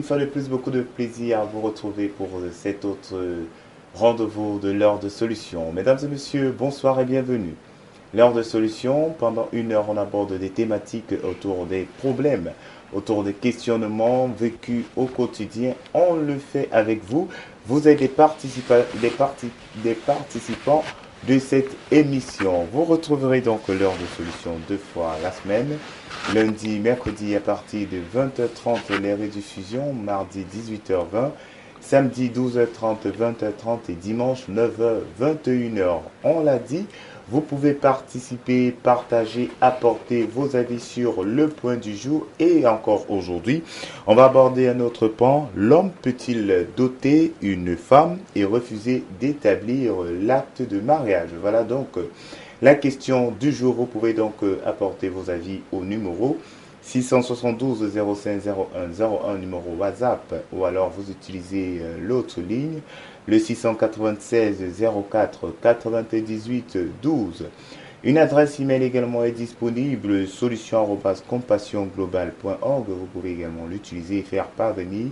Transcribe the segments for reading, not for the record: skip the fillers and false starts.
fois de plus, beaucoup de plaisir à vous retrouver pour cet autre rendez-vous de l'heure de solution. Mesdames et messieurs, bonsoir et bienvenue. L'heure de solution, pendant une heure, on aborde des thématiques autour des problèmes, autour des questionnements vécus au quotidien. On le fait avec vous. Vous êtes des participants de cette émission. Vous retrouverez donc l'heure de solution 2 fois la semaine. Lundi, mercredi à partir de 20h30 les rediffusions, mardi 18h20, samedi 12h30, 20h30 et dimanche 9h, 21h. On l'a dit, vous pouvez participer, partager, apporter vos avis sur le point du jour. Et encore aujourd'hui, on va aborder un autre pan. L'homme peut-il doter une femme et refuser d'établir l'acte de mariage? Voilà donc la question du jour. Vous pouvez donc apporter vos avis au numéro 672 05 01 01 numéro WhatsApp, ou alors vous utilisez l'autre ligne, le 696 04 98 12. Une adresse email également est disponible, solution@compassionglobal.org. Vous pouvez également l'utiliser et faire parvenir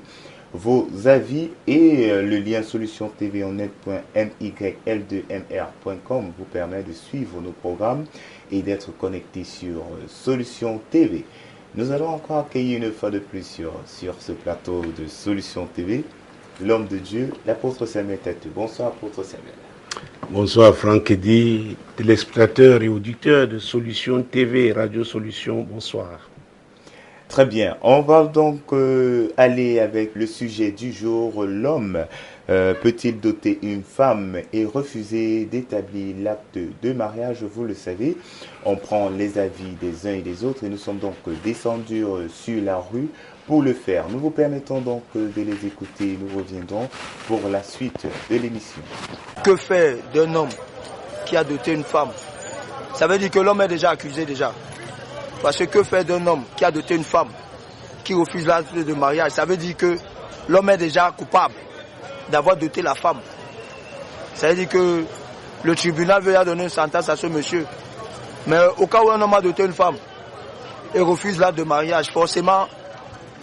vos avis, et le lien solutiontvnet.myl2mr.com vous permet de suivre nos programmes et d'être connecté sur Solution TV. Nous allons encore accueillir une fois de plus sur ce plateau de Solution TV l'homme de Dieu, l'apôtre Samuel Tatu. Bonsoir, apôtre Samuel. Bonsoir, Franck Eddy, téléspectateurs et auditeurs de Solution TV, Radio Solution, bonsoir. Très bien, on va donc aller avec le sujet du jour. L'homme peut-il doter une femme et refuser d'établir l'acte de mariage? Vous le savez, on prend les avis des uns et des autres et nous sommes donc descendus sur la rue pour le faire. Nous vous permettons donc de les écouter. Nous reviendrons pour la suite de l'émission. Que faire d'un homme qui a doté une femme? Ça veut dire que l'homme est déjà accusé déjà. Parce que faire d'un homme qui a doté une femme, qui refuse l'acte de mariage, ça veut dire que l'homme est déjà coupable d'avoir doté la femme. Ça veut dire que le tribunal veut donner une sentence à ce monsieur. Mais au cas où un homme a doté une femme et refuse l'acte de mariage, forcément,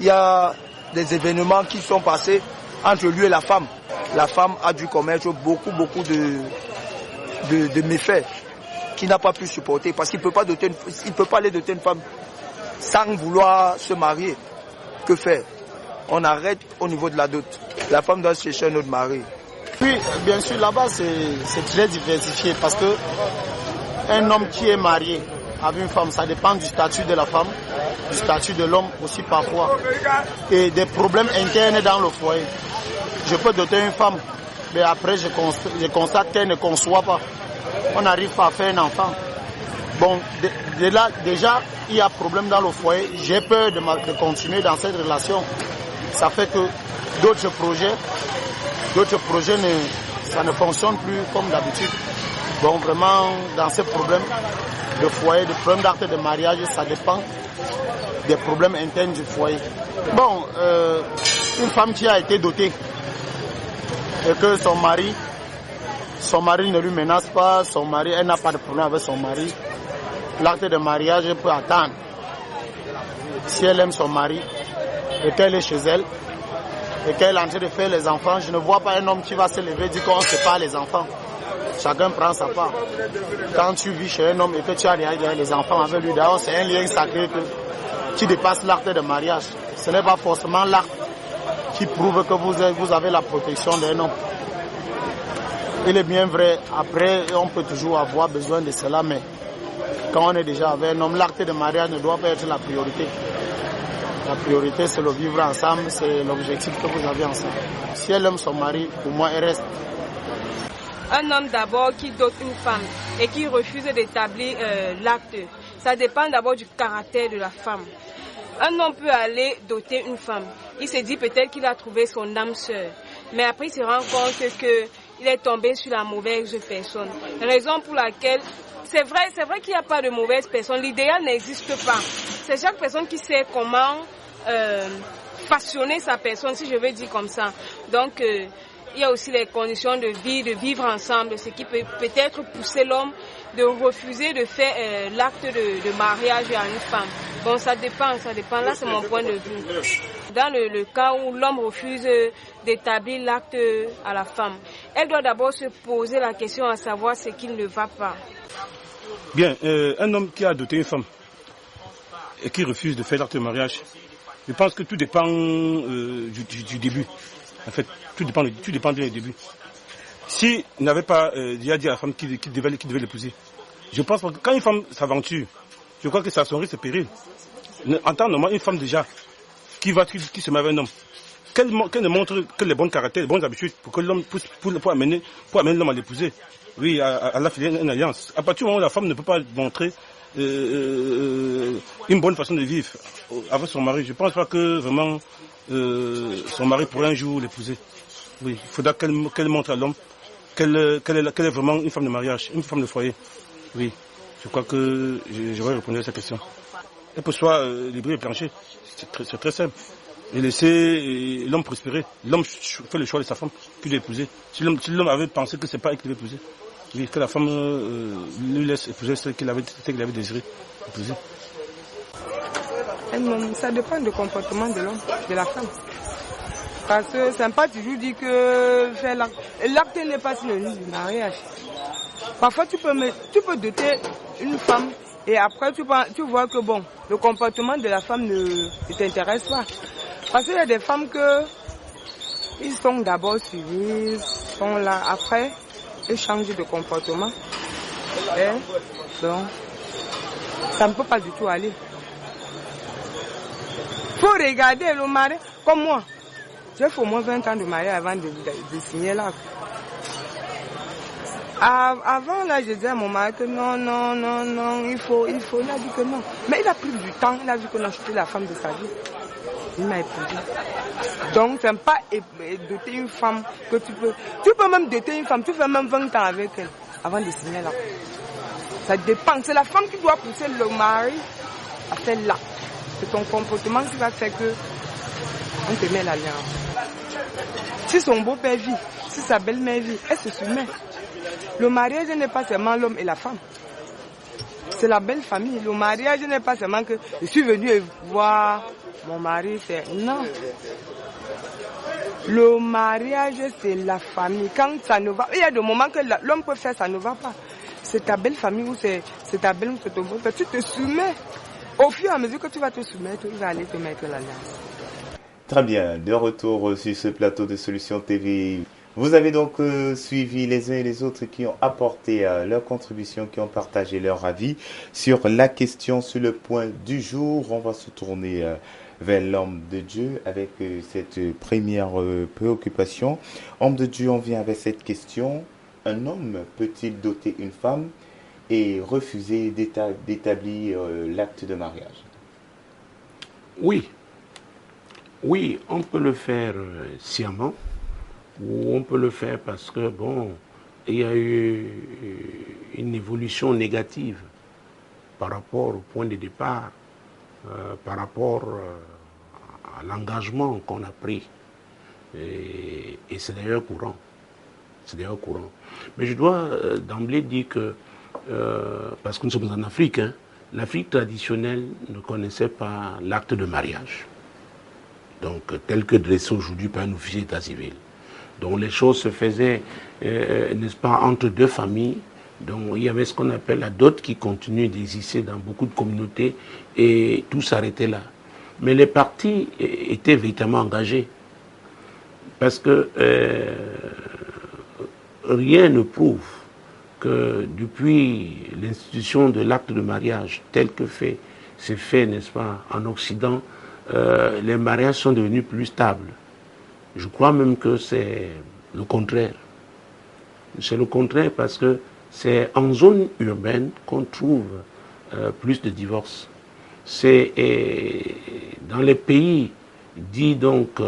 il y a des événements qui sont passés entre lui et la femme. La femme a dû commettre beaucoup de méfaits qu'il n'a pas pu supporter, parce qu'il ne peut pas aller doter une femme sans vouloir se marier. Que faire? On arrête au niveau de la dot. La femme doit chercher un autre mari. Oui, bien sûr, là-bas c'est très diversifié, parce que un homme qui est marié avec une femme, ça dépend du statut de la femme, du statut de l'homme aussi parfois, et des problèmes internes dans le foyer. Je peux doter une femme, mais après je constate qu'elle ne conçoit pas. On n'arrive pas à faire un enfant. Bon, déjà, il y a problème dans le foyer. J'ai peur de continuer dans cette relation. Ça fait que d'autres projets, ça ne fonctionne plus comme d'habitude. Bon, vraiment, dans ces problèmes de foyer, des problèmes d'acte de mariage, ça dépend des problèmes internes du foyer. Bon, une femme qui a été dotée et que son mari ne lui menace pas, elle n'a pas de problème avec son mari, l'acte de mariage peut attendre. Si elle aime son mari et qu'elle est chez elle et qu'elle est en train de faire les enfants, je ne vois pas un homme qui va se lever et dire qu'on ne sépare les enfants. Chacun prend sa part. Quand tu vis chez un homme et que tu as les enfants avec lui, d'ailleurs c'est un lien sacré qui dépasse l'acte de mariage. Ce n'est pas forcément l'acte qui prouve que vous avez la protection d'un homme. Il est bien vrai, après on peut toujours avoir besoin de cela, mais quand on est déjà avec un homme, l'acte de mariage ne doit pas être la priorité. La priorité, c'est le vivre ensemble, c'est l'objectif que vous avez ensemble. Si elle aime son mari, pour moi, elle reste. Un homme d'abord qui dote une femme et qui refuse d'établir l'acte, ça dépend d'abord du caractère de la femme. Un homme peut aller doter une femme. Il se dit peut-être qu'il a trouvé son âme sœur, mais après il se rend compte qu'il est tombé sur la mauvaise personne. Raison pour laquelle c'est vrai qu'il n'y a pas de mauvaise personne. L'idéal n'existe pas. C'est chaque personne qui sait comment façonner sa personne, si je veux dire comme ça. Donc il y a aussi les conditions de vie, de vivre ensemble, ce qui peut peut-être pousser l'homme de refuser de faire l'acte de mariage à une femme. Bon, ça dépend, là c'est mon point de vue. Dans le cas où l'homme refuse d'établir l'acte à la femme, elle doit d'abord se poser la question à savoir ce qui ne va pas. Bien, un homme qui a adopté une femme et qui refuse de faire l'acte de mariage, je pense que tout dépend du début. En fait, tout dépend du début. S'il n'avait pas déjà dit à la femme qu'il devait l'épouser, je pense que quand une femme s'aventure, je crois que ça a son risque et péril. En temps normal, une femme déjà qui se marie avec un homme, qu'elle ne montre que les bons caractères, les bonnes habitudes pour que l'homme pour amener l'homme à l'épouser. Oui, à la filière une alliance. À partir du moment où la femme ne peut pas montrer une bonne façon de vivre avec son mari, je ne pense pas que vraiment son mari pourrait un jour l'épouser. Oui, il faudra qu'elle montre à l'homme qu'elle est vraiment une femme de mariage, une femme de foyer. Oui, je crois que j'aurais répondu à cette question. Elle peut soit libérer le plancher, c'est très simple. Et laisser l'homme prospérer. L'homme fait le choix de sa femme qu'il doit épouser. Si l'homme avait pensé que c'est pas elle qui devait épouser, oui, que la femme lui laisse épouser celle qu'il avait désiré épouser. Ça dépend du comportement de l'homme, de la femme. Parce que c'est pas toujours dit que faire l'acte n'est pas synonyme du mariage. Parfois tu peux doter une femme et après tu vois que bon, le comportement de la femme ne t'intéresse pas. Parce qu'il y a des femmes ils sont d'abord suivis, sont là, après ils changent de comportement. Et donc ça ne peut pas du tout aller. Il faut regarder le mari comme moi. J'ai fait au moins 20 ans de mariage avant de signer l'acte. Avant, là, je disais à mon mari que non, il faut. Il a dit que non. Mais il a pris du temps, il a vu qu'on a acheté la femme de sa vie. Il m'a épousé. Donc, c'est pas doter une femme que tu peux. Tu peux même doter une femme, tu fais même 20 ans avec elle avant de signer l'acte. Ça dépend. C'est la femme qui doit pousser le mari à faire l'acte. C'est ton comportement qui va faire que on te met l'alliance. Si son beau-père vit, si sa belle-mère vit, elle se soumet. Le mariage n'est pas seulement l'homme et la femme. C'est la belle famille. Le mariage n'est pas seulement que je suis venu voir mon mari faire. Non. Le mariage, c'est la famille. Quand ça ne va pas, il y a des moments que l'homme peut faire, ça ne va pas. C'est ta belle famille ou c'est ta belle ou c'est ton beau-père. Tu te soumets. Au fur et à mesure que tu vas te soumettre, il va aller te mettre l'alliance. Très bien, de retour sur ce plateau de Solutions TV. Vous avez donc suivi les uns et les autres qui ont apporté leur contribution, qui ont partagé leur avis sur la question sur le point du jour. On va se tourner vers l'homme de Dieu avec cette première préoccupation. Homme de Dieu, on vient avec cette question. Un homme peut-il doter une femme et refuser d'établir l'acte de mariage? Oui, on peut le faire sciemment, ou on peut le faire parce que, bon, il y a eu une évolution négative par rapport au point de départ, par rapport à l'engagement qu'on a pris. Et c'est d'ailleurs courant. Mais je dois d'emblée dire que, parce que nous sommes en Afrique, hein, l'Afrique traditionnelle ne connaissait pas l'acte de mariage. Donc, tel que dressé aujourd'hui par un officier d'état civil. Donc, les choses se faisaient, n'est-ce pas, entre deux familles. Donc, il y avait ce qu'on appelle la dot qui continue d'exister dans beaucoup de communautés et tout s'arrêtait là. Mais les partis étaient véritablement engagés. Parce que rien ne prouve que depuis l'institution de l'acte de mariage tel que c'est fait, n'est-ce pas, en Occident, les mariages sont devenus plus stables. Je crois même que c'est le contraire. C'est le contraire parce que c'est en zone urbaine qu'on trouve plus de divorces. C'est dans les pays dits donc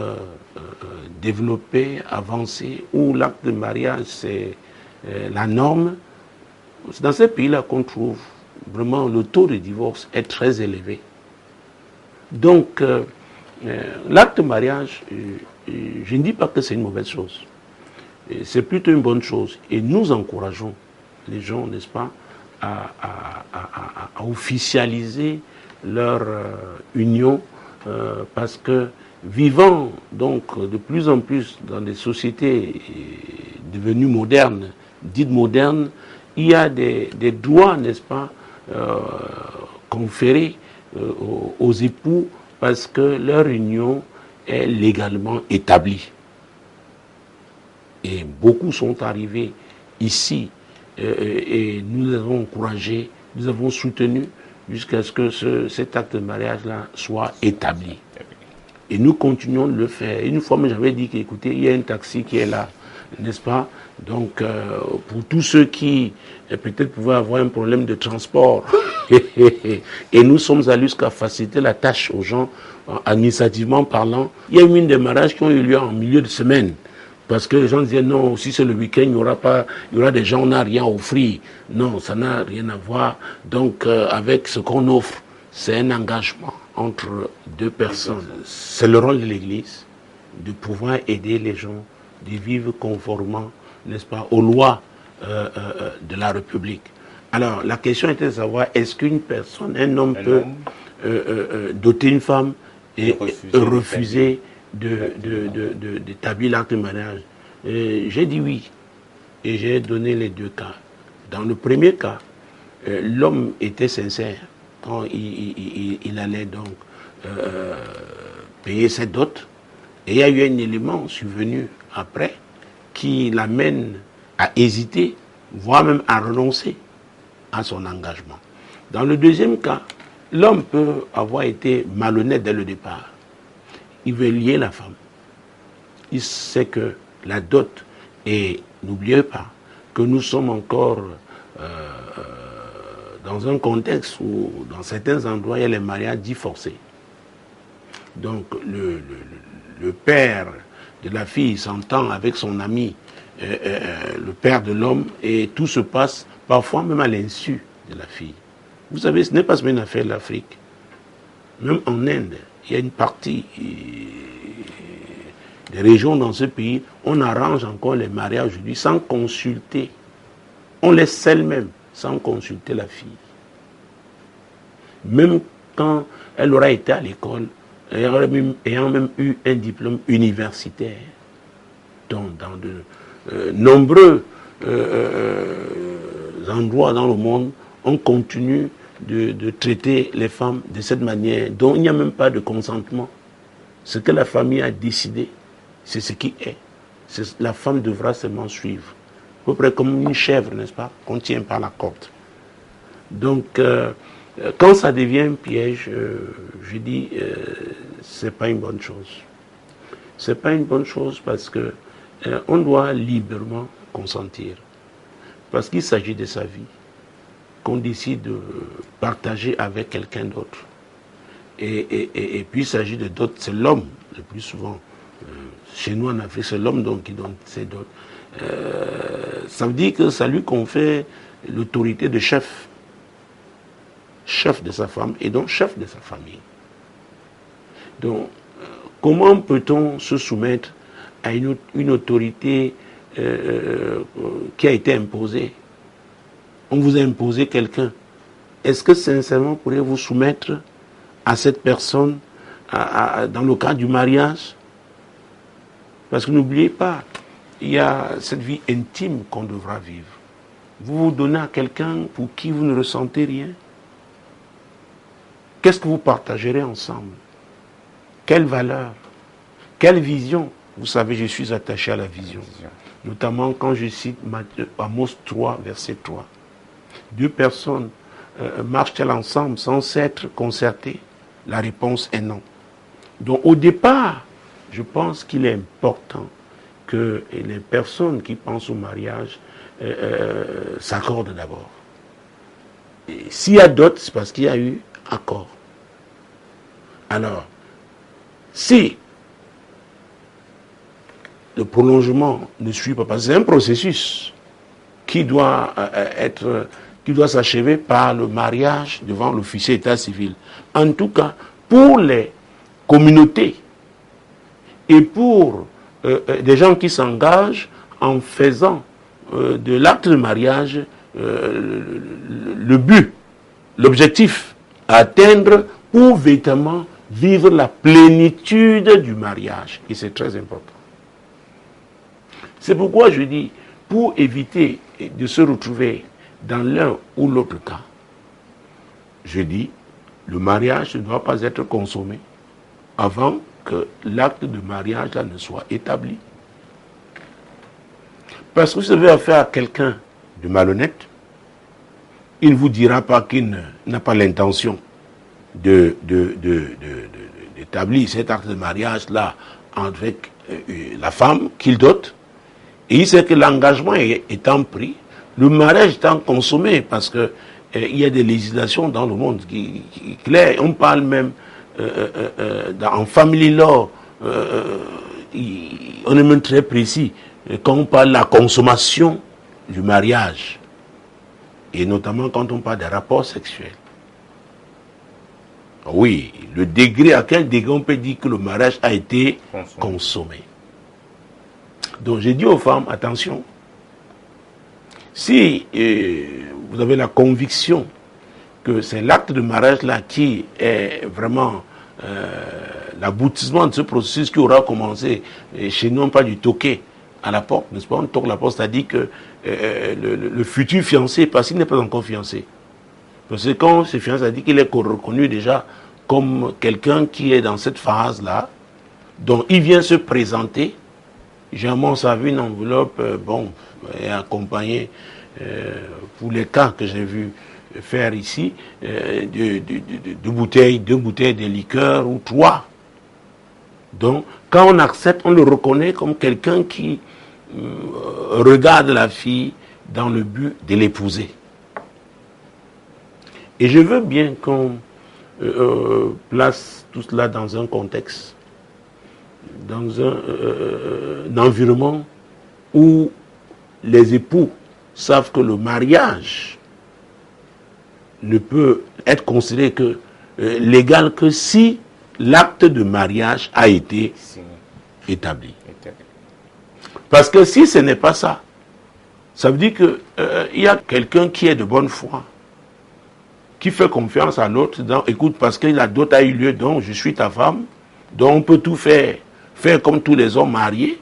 développés, avancés, où l'acte de mariage c'est la norme, c'est dans ces pays-là qu'on trouve vraiment le taux de divorce est très élevé. Donc, l'acte de mariage, je ne dis pas que c'est une mauvaise chose. c'est plutôt une bonne chose. Et nous encourageons les gens, n'est-ce pas, à officialiser leur union, parce que vivant donc de plus en plus dans des sociétés devenues modernes, dites modernes, il y a des droits, n'est-ce pas, conférés aux époux parce que leur union est légalement établie. Et beaucoup sont arrivés ici et nous les avons encouragés, nous avons soutenu jusqu'à ce que cet acte de mariage-là soit établi. Et nous continuons de le faire. Une fois, j'avais dit qu'écoutez, il y a un taxi qui est là, n'est-ce pas? Donc, pour tous ceux qui peut-être pouvaient avoir un problème de transport, et nous sommes allés jusqu'à faciliter la tâche aux gens, administrativement parlant. Il y a eu une des mariages qui ont eu lieu en milieu de semaine. Parce que les gens disaient non, si c'est le week-end, il y aura des gens, on n'a rien à offrir. Non, ça n'a rien à voir. Donc, avec ce qu'on offre, c'est un engagement entre deux personnes. C'est le rôle de l'Église de pouvoir aider les gens, de vivre conformément, n'est-ce pas, aux lois de la République. Alors, la question était de savoir, est-ce qu'une personne, un homme peut doter une femme et refuser d'établir l'acte de mariage? J'ai dit oui. Et j'ai donné les deux cas. Dans le premier cas, l'homme était sincère quand il allait donc payer cette dot. Et il y a eu un élément survenu après qui l'amène à hésiter, voire même à renoncer à son engagement. Dans le deuxième cas, l'homme peut avoir été malhonnête dès le départ. Il veut lier la femme. Il sait que la dot, et n'oubliez pas que nous sommes encore dans un contexte où, dans certains endroits, il y a les mariages dits forcés. Donc, le père de la fille s'entend avec son ami, le père de l'homme, et tout se passe parfois même à l'insu de la fille. Vous savez, ce n'est pas seulement une affaire de l'Afrique. Même en Inde, il y a une partie des régions dans ce pays, on arrange encore les mariages aujourd'hui sans consulter. On les scelle même sans consulter la fille. Même quand elle aura été à l'école, ayant même eu un diplôme universitaire. Donc, dans de nombreux endroits dans le monde, on continue de traiter les femmes de cette manière, dont il n'y a même pas de consentement. Ce que la famille a décidé, c'est ce qui est. La femme devra seulement suivre. À peu près comme une chèvre, n'est-ce pas, qu'on tient par la corde. Donc, quand ça devient un piège, je dis, c'est pas une bonne chose. C'est pas une bonne chose parce que on doit librement consentir. Parce qu'il s'agit de sa vie, qu'on décide de partager avec quelqu'un d'autre. Et puis il s'agit de d'autres, c'est l'homme, le plus souvent. Chez nous en Afrique, c'est l'homme donc qui donne ses dots. Ça veut dire que ça lui confère l'autorité de chef. Chef de sa femme et donc chef de sa famille. Donc, comment peut-on se soumettre à une autorité qui a été imposée? On vous a imposé quelqu'un. Est-ce que sincèrement pourriez-vous soumettre à cette personne dans le cadre du mariage? Parce que n'oubliez pas, il y a cette vie intime qu'on devra vivre. Vous vous donnez à quelqu'un pour qui vous ne ressentez rien. Qu'est-ce que vous partagerez ensemble? Quelle valeur? Quelle vision? Vous savez, je suis attaché à la vision. Notamment quand je cite Amos 3, verset 3. Deux personnes marchent-elles ensemble sans s'être concertées? La réponse est non. Donc au départ, je pense qu'il est important que les personnes qui pensent au mariage s'accordent d'abord. S'il y a d'autres, c'est parce qu'il y a eu accord. Alors, si le prolongement ne suit pas, parce que c'est un processus qui doit s'achever par le mariage devant l'officier d'état civil. En tout cas, pour les communautés et pour des gens qui s'engagent en faisant de l'acte de mariage le but, l'objectif à atteindre pour véritablement vivre la plénitude du mariage. Et c'est très important. C'est pourquoi je dis, pour éviter de se retrouver dans l'un ou l'autre cas, je dis, le mariage ne doit pas être consommé avant que l'acte de mariage là ne soit établi. Parce que si vous avez affaire à quelqu'un de malhonnête, il ne vous dira pas qu'il n'a pas l'intention d'établir cet acte de mariage-là avec la femme qu'il dote. Et il sait que l'engagement étant pris, le mariage étant consommé, parce que il y a des législations dans le monde qui claires. On parle même en family law, on est même très précis quand on parle de la consommation du mariage, et notamment quand on parle des rapports sexuels. Oui, le degré, à quel degré on peut dire que le mariage a été consommé. Donc j'ai dit aux femmes, attention, si vous avez la conviction que c'est l'acte de mariage là qui est vraiment l'aboutissement de ce processus qui aura commencé chez nous, pas du toquer à la porte, n'est-ce pas? On toque la porte, c'est-à-dire que le futur fiancé, parce qu'il n'est pas encore fiancé. Parce que quand c'est fiancé, c'est-à-dire qu'il est reconnu déjà comme quelqu'un qui est dans cette phase-là, dont il vient se présenter. Généralement, ça a vu une enveloppe, et accompagnée, pour les cas que j'ai vu faire ici, deux bouteilles de liqueur ou 3. Donc, quand on accepte, on le reconnaît comme quelqu'un qui regarde la fille dans le but de l'épouser. Et je veux bien qu'on place tout cela dans un contexte, dans un environnement où les époux savent que le mariage ne peut être considéré que légal que si l'acte de mariage a été établi. Parce que si ce n'est pas ça, ça veut dire que il y a quelqu'un qui est de bonne foi, qui fait confiance à l'autre, écoute, parce que la dot a eu lieu, donc je suis ta femme, donc on peut tout faire comme tous les hommes mariés.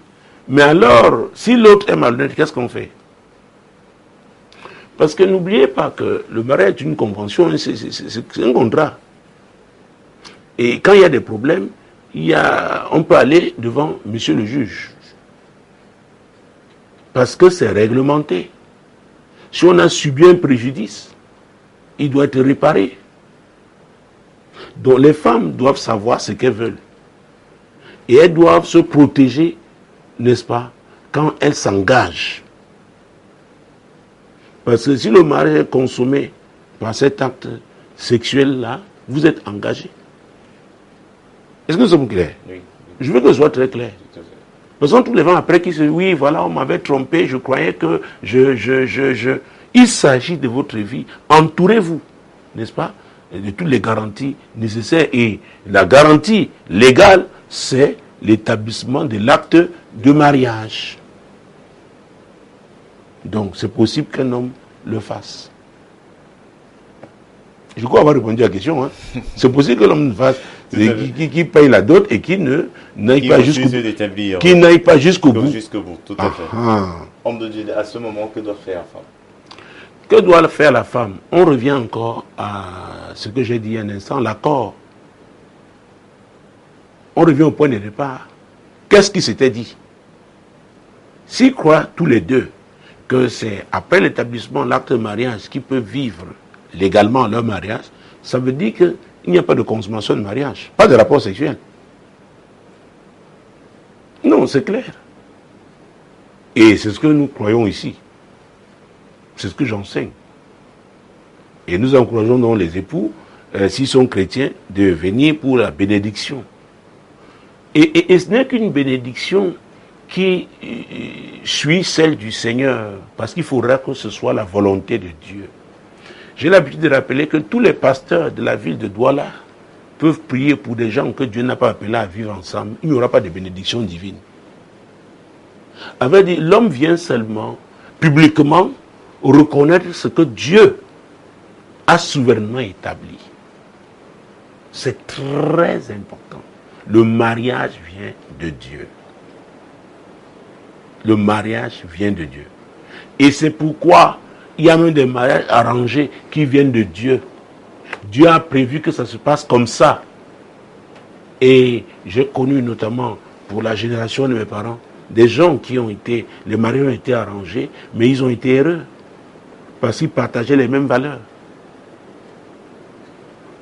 Mais alors, si l'autre est malhonnête, qu'est-ce qu'on fait? Parce que n'oubliez pas que le mariage est une convention, c'est un contrat. Et quand il y a des problèmes, on peut aller devant monsieur le juge. Parce que c'est réglementé. Si on a subi un préjudice, il doit être réparé. Donc les femmes doivent savoir ce qu'elles veulent. Et elles doivent se protéger, n'est-ce pas, quand elles s'engagent. Parce que si le mariage est consommé par cet acte sexuel-là, vous êtes engagé. Est-ce que nous sommes clairs? Oui. Je veux que ce soit très clair. Parce que tous les gens après qui se disent, oui, voilà, on m'avait trompé, je croyais que Il s'agit de votre vie. Entourez-vous, n'est-ce pas, de toutes les garanties nécessaires. Et la garantie légale, c'est l'établissement de l'acte de mariage. Donc, c'est possible qu'un homme le fasse. Je crois avoir répondu à la question. Hein. C'est possible que l'homme le fasse, qui paye la dot et qui n'aille pas jusqu'au bout. Qui n'aille pas jusqu'au bout. Jusqu'au bout, tout à fait. Homme de Dieu, à ce moment, que doit faire la femme? Que doit faire la femme? On revient encore à ce que j'ai dit un instant, l'accord. On revient au point de départ. Qu'est-ce qui s'était dit? S'ils croient tous les deux que c'est après l'établissement de l'acte de mariage qu'ils peuvent vivre légalement leur mariage, ça veut dire qu'il n'y a pas de consommation de mariage, pas de rapport sexuel. Non, c'est clair. Et c'est ce que nous croyons ici. C'est ce que j'enseigne. Et nous encourageons donc les époux, s'ils sont chrétiens, de venir pour la bénédiction. Et ce n'est qu'une bénédiction qui suit celle du Seigneur, parce qu'il faudra que ce soit la volonté de Dieu. J'ai l'habitude de rappeler que tous les pasteurs de la ville de Douala peuvent prier pour des gens que Dieu n'a pas appelés à vivre ensemble. Il n'y aura pas de bénédiction divine. avait dit, l'homme vient seulement, publiquement, reconnaître ce que Dieu a souverainement établi. C'est très important. Le mariage vient de Dieu. Le mariage vient de Dieu. Et c'est pourquoi il y a même des mariages arrangés qui viennent de Dieu. Dieu a prévu que ça se passe comme ça. Et j'ai connu notamment, pour la génération de mes parents, des gens qui ont été, les mariages ont été arrangés, mais ils ont été heureux. Parce qu'ils partageaient les mêmes valeurs.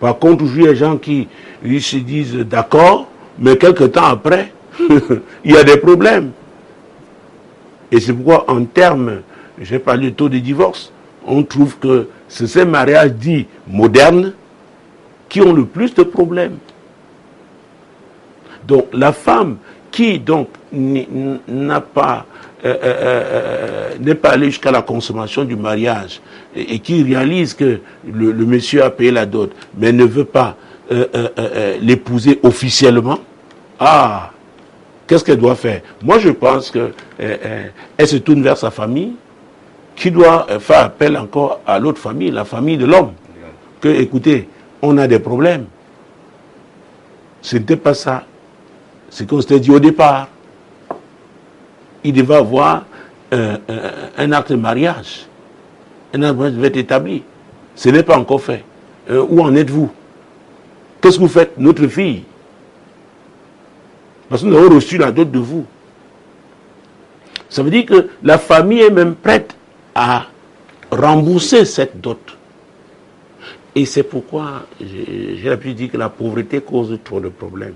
Par contre, il y a des gens qui ils se disent d'accord, mais quelques temps après, il y a des problèmes. Et c'est pourquoi, en termes, j'ai parlé du taux de divorce, on trouve que c'est ces mariages dits modernes qui ont le plus de problèmes. Donc, la femme qui, donc, n'a pas, n'est pas allée jusqu'à la consommation du mariage et qui réalise que le monsieur a payé la dot, mais ne veut pas l'épouser officiellement, qu'est-ce qu'elle doit faire? Moi, je pense qu'elle se tourne vers sa famille, qui doit faire appel encore à l'autre famille, la famille de l'homme. Que, écoutez, on a des problèmes. Ce n'était pas ça. C'est qu'on s'était dit au départ. Il devait avoir un acte de mariage. Un acte de mariage devait être établi. Ce n'est pas encore fait. Où en êtes-vous? Qu'est-ce que vous faites? Notre fille. Parce que nous avons reçu la dot de vous. Ça veut dire que la famille est même prête à rembourser cette dot. Et c'est pourquoi j'ai l'habitude de dire que la pauvreté cause trop de problèmes.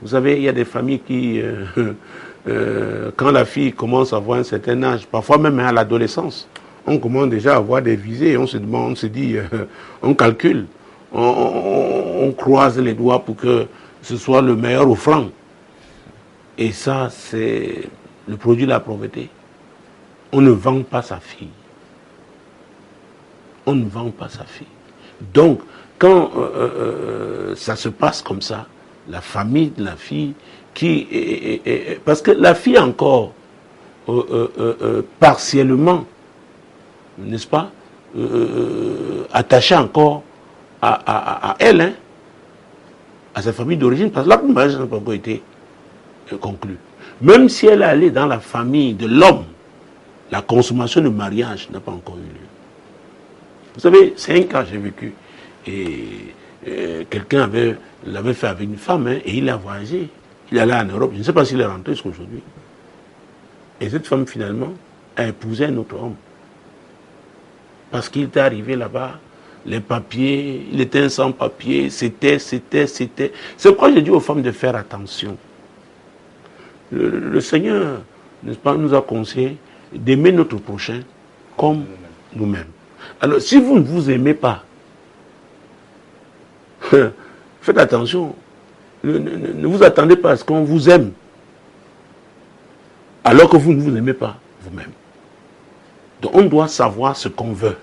Vous savez, il y a des familles qui, quand la fille commence à avoir un certain âge, parfois même à l'adolescence, on commence déjà à avoir des visées, on se demande, on se dit, on calcule, on croise les doigts pour que ce soit le meilleur offrant. Et ça, c'est le produit de la pauvreté. On ne vend pas sa fille. On ne vend pas sa fille. Donc, quand ça se passe comme ça, la famille de la fille, parce que la fille encore, partiellement, n'est-ce pas, attachée encore à elle, hein, à sa famille d'origine, parce que là, le mariage n'a pas encore été conclu. Même si elle est allée dans la famille de l'homme, la consommation de mariage n'a pas encore eu lieu. Vous savez, c'est un cas que j'ai vécu. Et quelqu'un l'avait fait avec une femme, hein, et il a voyagé. Il est allé en Europe, je ne sais pas s'il est rentré jusqu'aujourd'hui. Et cette femme, finalement, a épousé un autre homme. Parce qu'il était arrivé là-bas, les papiers, il était un sans-papier, c'était. C'est pourquoi j'ai dit aux femmes de faire attention. Le Seigneur, n'est-ce pas, nous a conseillé d'aimer notre prochain comme nous-mêmes. Alors, si vous ne vous aimez pas, faites attention. Ne vous attendez pas à ce qu'on vous aime, alors que vous ne vous aimez pas vous-même. Donc, on doit savoir ce qu'on veut.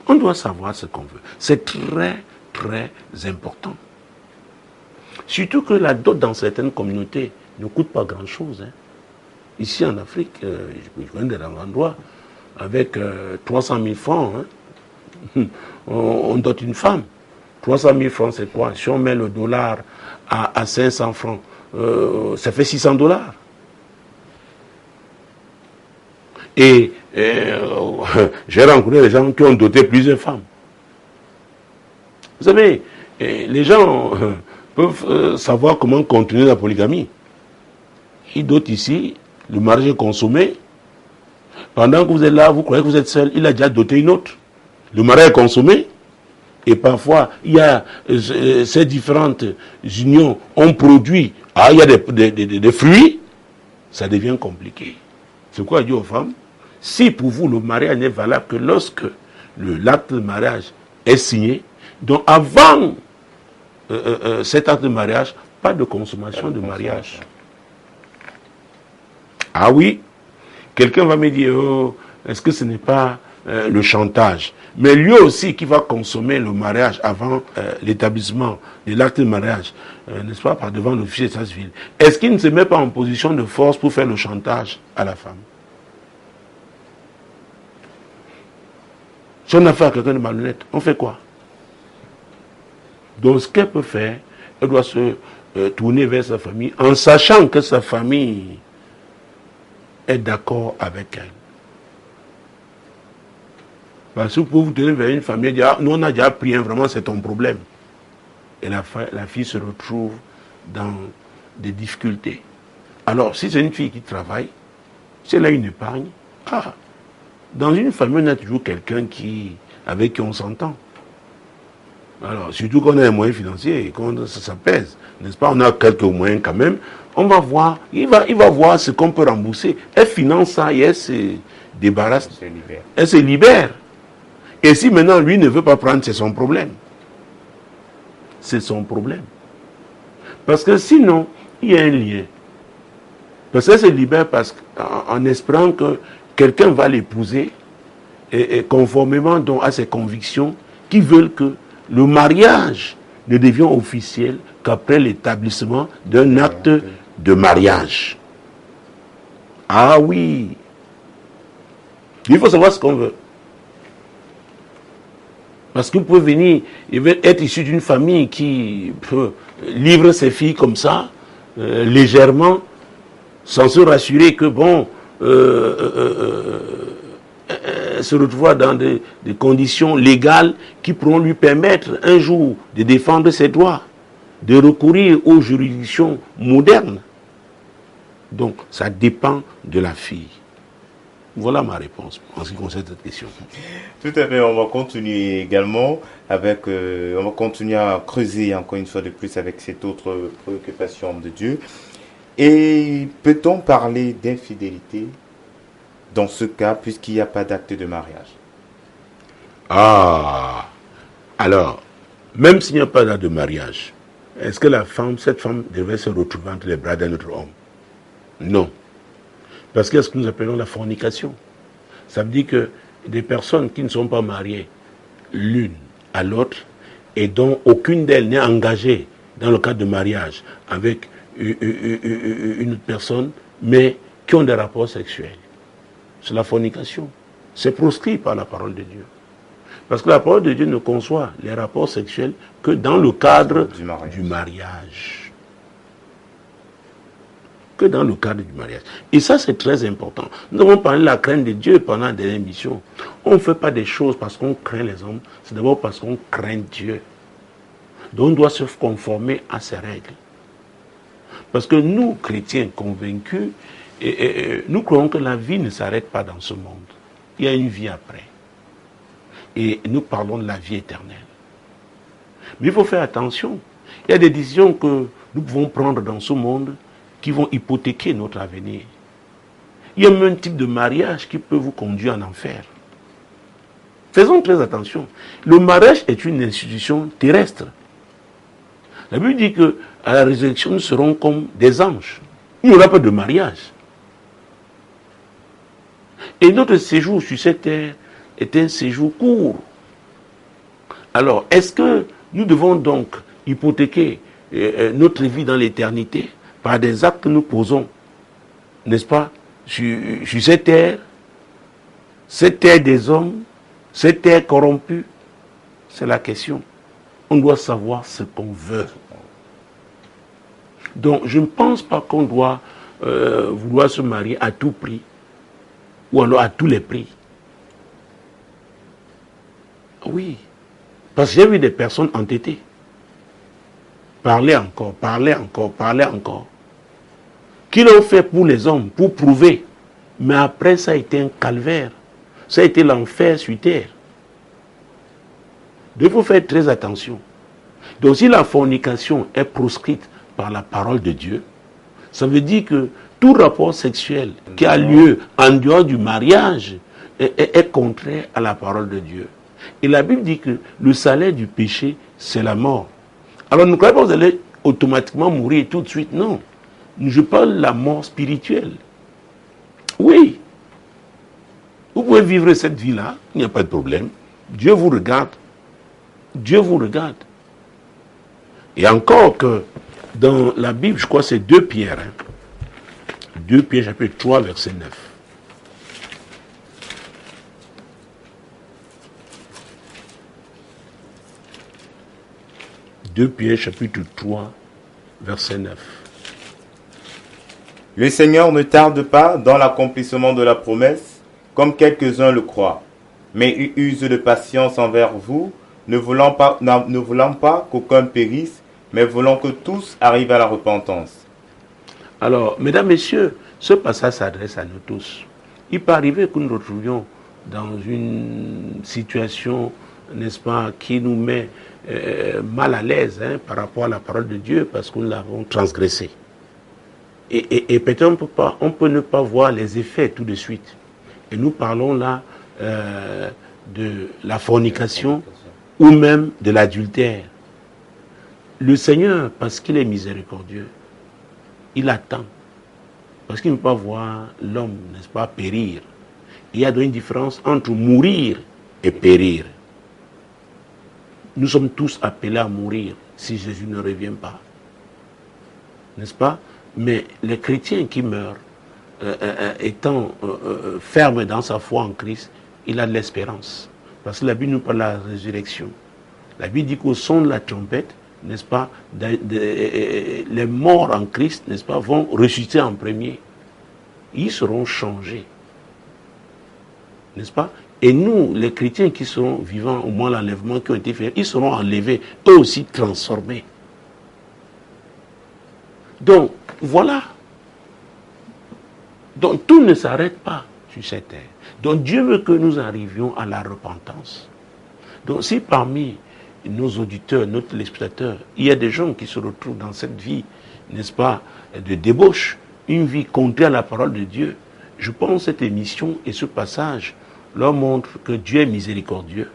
On doit savoir ce qu'on veut. C'est très, très important. Surtout que la dot dans certaines communautés ne coûte pas grand-chose. Hein. Ici en Afrique, je viens d'un endroit, avec 300 000 francs, hein, on dote une femme. 300 000 francs, c'est quoi? Si on met le dollar à 500 francs, ça fait 600 dollars. Et j'ai rencontré des gens qui ont doté plusieurs femmes. Vous savez, les gens peuvent savoir comment continuer la polygamie. Ils dotent ici, le mariage est consommé. Pendant que vous êtes là, vous croyez que vous êtes seul, il a déjà doté une autre. Le mariage est consommé. Et parfois, il y a ces différentes unions ont produit, il y a des fruits, ça devient compliqué. C'est quoi dire aux femmes? Si pour vous le mariage n'est valable que lorsque l'acte de mariage est signé, donc avant cet acte de mariage, pas de consommation de mariage. Ah oui, quelqu'un va me dire, oh, est-ce que ce n'est pas le chantage, mais lui aussi qui va consommer le mariage avant l'établissement de l'acte de mariage, n'est-ce pas, par devant l'officier d'état civil, est-ce qu'il ne se met pas en position de force pour faire le chantage à la femme? Si on a affaire à quelqu'un de malhonnête, on fait quoi? Donc ce qu'elle peut faire, elle doit se tourner vers sa famille en sachant que sa famille est d'accord avec elle. Parce que pour vous tenir vers une famille et dire, ah, nous on a déjà pris, vraiment c'est ton problème. Et la fille se retrouve dans des difficultés. Alors si c'est une fille qui travaille, si elle a une épargne, dans une famille on a toujours quelqu'un avec qui on s'entend. Alors, surtout qu'on a un moyen financier, ça pèse, n'est-ce pas? On a quelques moyens quand même. On va voir, il va voir ce qu'on peut rembourser. Elle finance ça et elle se débarrasse. Elle se libère. Et si maintenant lui ne veut pas prendre, c'est son problème. C'est son problème. Parce que sinon, il y a un lien. Parce qu'elle se libère en espérant que quelqu'un va l'épouser et conformément donc à ses convictions qui veulent que le mariage ne devient officiel qu'après l'établissement d'un acte de mariage. Ah oui. Il faut savoir ce qu'on veut. Parce que vous pouvez venir, être issu d'une famille qui peut livrer ses filles comme ça, légèrement, sans se rassurer que bon, se retrouver dans des conditions légales qui pourront lui permettre un jour de défendre ses droits, de recourir aux juridictions modernes. Donc, ça dépend de la fille. Voilà ma réponse en ce qui concerne cette question. Tout à fait, on va continuer également avec, on va continuer à creuser encore une fois de plus avec cette autre préoccupation de Dieu. Et peut-on parler d'infidélité dans ce cas, puisqu'il n'y a pas d'acte de mariage? Alors, même s'il n'y a pas d'acte de mariage, est-ce que cette femme devait se retrouver entre les bras d'un autre homme? Non. Parce qu'il y a ce que nous appelons la fornication. Ça veut dire que des personnes qui ne sont pas mariées l'une à l'autre et dont aucune d'elles n'est engagée dans le cadre de mariage avec une autre personne, mais qui ont des rapports sexuels. C'est la fornication. C'est proscrit par la parole de Dieu. Parce que la parole de Dieu ne conçoit les rapports sexuels que dans le cadre du mariage. Que dans le cadre du mariage. Et ça, c'est très important. Nous avons parlé de la crainte de Dieu pendant des émissions. On ne fait pas des choses parce qu'on craint les hommes, c'est d'abord parce qu'on craint Dieu. Donc on doit se conformer à ses règles. Parce que nous, chrétiens convaincus, nous croyons que la vie ne s'arrête pas dans ce monde. Il y a une vie après. Et nous parlons de la vie éternelle. Mais il faut faire attention. Il y a des décisions que nous pouvons prendre dans ce monde qui vont hypothéquer notre avenir. Il y a même un type de mariage qui peut vous conduire en enfer. Faisons très attention. Le mariage est une institution terrestre. La Bible dit qu'à la résurrection, nous serons comme des anges. Il n'y aura pas de mariage. Et notre séjour sur cette terre est un séjour court. Alors, est-ce que nous devons donc hypothéquer notre vie dans l'éternité par des actes que nous posons, n'est-ce pas, sur cette terre des hommes, cette terre corrompue? C'est la question. On doit savoir ce qu'on veut. Donc, je ne pense pas qu'on doit vouloir se marier à tout prix, ou alors à tous les prix. Oui, parce que j'ai vu des personnes entêtées. Parler encore. Qu'ils l'ont fait pour les hommes, pour prouver. Mais après, ça a été un calvaire. Ça a été l'enfer sur terre. Donc, il faut faire très attention. Donc, si la fornication est proscrite par la parole de Dieu, ça veut dire que tout rapport sexuel qui a lieu en dehors du mariage est contraire à la parole de Dieu. Et la Bible dit que le salaire du péché, c'est la mort. Alors, ne croyez pas que vous allez automatiquement mourir tout de suite, non. Je parle de la mort spirituelle. Oui. Vous pouvez vivre cette vie-là, il n'y a pas de problème. Dieu vous regarde. Dieu vous regarde. Et encore que dans la Bible, je crois que c'est 2 Pierre. 2 Pierre chapitre 3, verset 9. « 2 Pierre chapitre 3, verset 9. Le Seigneur ne tarde pas dans l'accomplissement de la promesse, comme quelques-uns le croient, mais il use de patience envers vous, ne voulant pas qu'aucun périsse, mais voulant que tous arrivent à la repentance. » Alors, mesdames, messieurs, ce passage s'adresse à nous tous. Il peut arriver que nous nous retrouvions dans une situation, n'est-ce pas, qui nous met mal à l'aise par rapport à la parole de Dieu parce que nous l'avons transgressée. Et peut-être on peut ne pas voir les effets tout de suite. Et nous parlons là de la fornication ou même de l'adultère. Le Seigneur, parce qu'il est miséricordieux, il attend. Parce qu'il ne peut pas voir l'homme, n'est-ce pas, périr. Il y a donc une différence entre mourir et périr. Nous sommes tous appelés à mourir si Jésus ne revient pas. N'est-ce pas? Mais les chrétiens qui meurent, étant fermes dans sa foi en Christ, il a de l'espérance. Parce que la Bible nous parle de la résurrection. La Bible dit qu'au son de la trompette, n'est-ce pas, les morts en Christ, n'est-ce pas, vont ressusciter en premier. Ils seront changés. N'est-ce pas? Et nous, les chrétiens qui seront vivants au moment de l'enlèvement qui ont été faits, ils seront enlevés, eux aussi transformés. Donc, voilà. Donc, tout ne s'arrête pas sur cette terre. Donc, Dieu veut que nous arrivions à la repentance. Donc, si parmi nos auditeurs, nos téléspectateurs, il y a des gens qui se retrouvent dans cette vie, n'est-ce pas, de débauche, une vie contraire à la parole de Dieu, je pense que cette émission et ce passage leur montrent que Dieu est miséricordieux.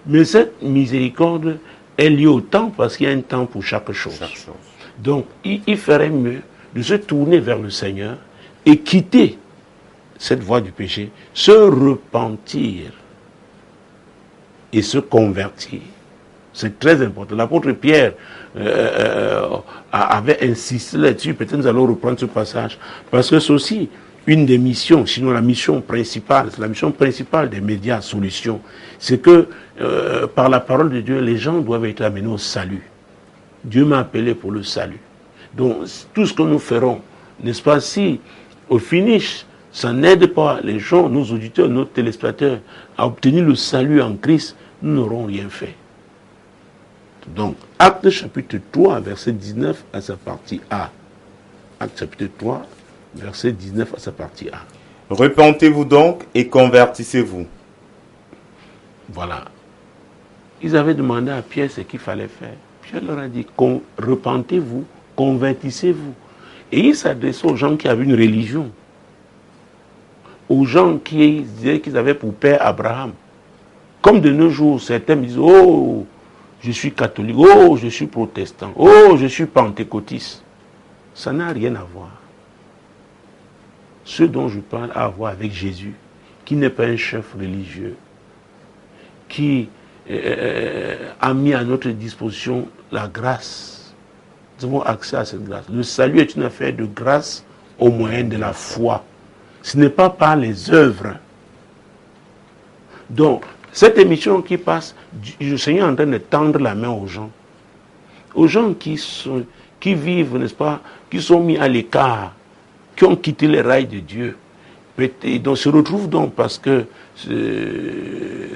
Mais cette miséricorde est liée au temps parce qu'il y a un temps pour chaque chose. Donc, il ferait mieux de se tourner vers le Seigneur et quitter cette voie du péché, se repentir et se convertir. C'est très important. L'apôtre Pierre avait insisté là-dessus. Peut-être nous allons reprendre ce passage. Parce que c'est aussi une des missions, sinon la mission principale, c'est la mission principale des médias solutions. C'est que par la parole de Dieu, les gens doivent être amenés au salut. Dieu m'a appelé pour le salut. Donc tout ce que nous ferons, n'est-ce pas, si au finish, ça n'aide pas les gens, nos auditeurs, nos téléspectateurs à obtenir le salut en Christ, nous n'aurons rien fait. Donc, Actes chapitre 3, verset 19 à sa partie A. Actes chapitre 3, verset 19 à sa partie A. Repentez-vous donc et convertissez-vous. Voilà. Ils avaient demandé à Pierre ce qu'il fallait faire. Pierre leur a dit, repentez-vous, convertissez-vous. Et il s'adressait aux gens qui avaient une religion. Aux gens qui disaient qu'ils avaient pour père Abraham. Comme de nos jours, certains me disent, oh, je suis catholique, oh, je suis protestant, oh, je suis pentecôtiste. Ça n'a rien à voir. Ce dont je parle a à voir avec Jésus, qui n'est pas un chef religieux, qui a mis à notre disposition la grâce. Nous avons accès à cette grâce. Le salut est une affaire de grâce au moyen de la foi. Ce n'est pas par les œuvres. Donc, cette émission qui passe, le Seigneur est en train de tendre la main aux gens qui vivent, n'est-ce pas, qui sont mis à l'écart, qui ont quitté les rails de Dieu. Et donc se retrouvent donc, parce que